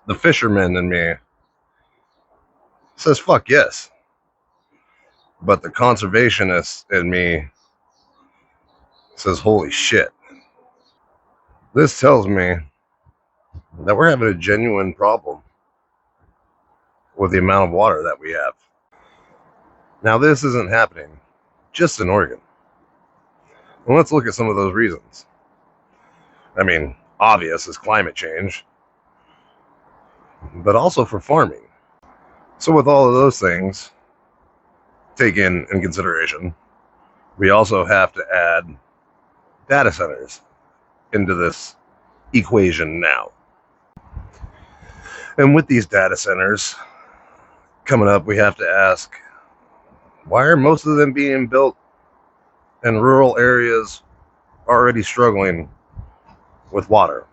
The fisherman in me says fuck yes. But the conservationist in me says holy shit. This tells me that we're having a genuine problem with the amount of water that we have. Now, this isn't happening just in Oregon. Well, let's look at some of those reasons. I mean, obvious is climate change, but also for farming. So with all of those things taken in consideration, we also have to add data centers into this equation now. And with these data centers coming up, we have to ask, why are most of them being built in rural areas already struggling with water?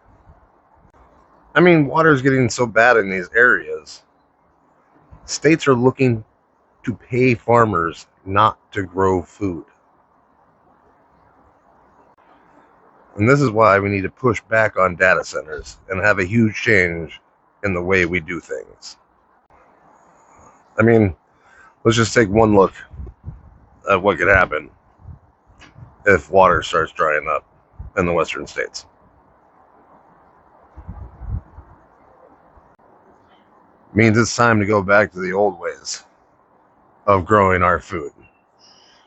I mean, water is getting so bad in these areas. States are looking to pay farmers not to grow food. And this is why we need to push back on data centers and have a huge change in the way we do things. I mean, let's just take one look at what could happen if water starts drying up in the western states. It means it's time to go back to the old ways of growing our food,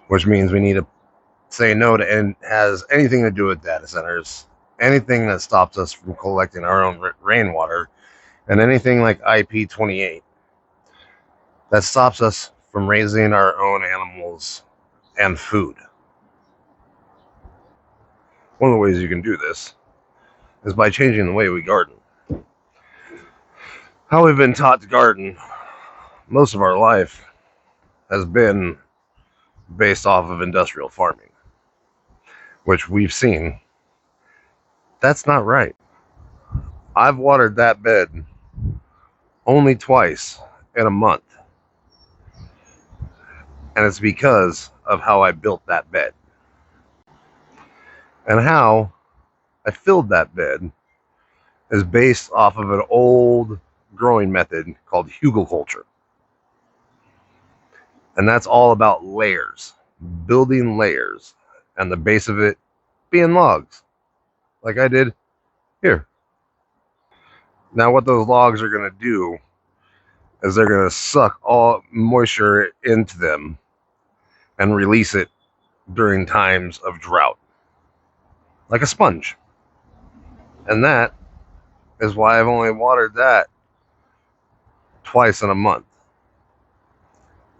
which means we need to say no to and has anything to do with data centers, anything that stops us from collecting our own rainwater, and anything like IP28 that stops us from raising our own animals and food. One of the ways you can do this is by changing the way we garden. How we've been taught to garden most of our life has been based off of industrial farming, which we've seen that's not right. I've watered that bed only twice in a month, and it's because of how I built that bed and how I filled that bed is based off of an old growing method called hugelkultur. And that's all about layers, building layers, and the base of it being logs, like I did here. Now, what those logs are going to do is they're going to suck all moisture into them and release it during times of drought, like a sponge. And that is why I've only watered that twice in a month,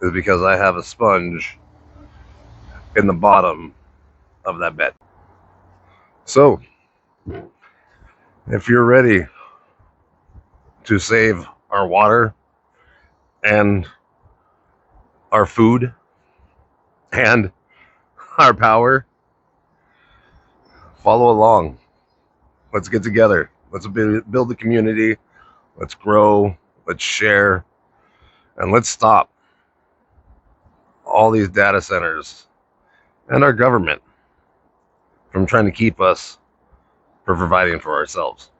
is because I have a sponge in the bottom of that bed. So, if you're ready to save our water and our food and our power, follow along. Let's get together. Let's build a community. Let's grow. Let's share. And let's stop all these data centers and our government from trying to keep us from providing for ourselves.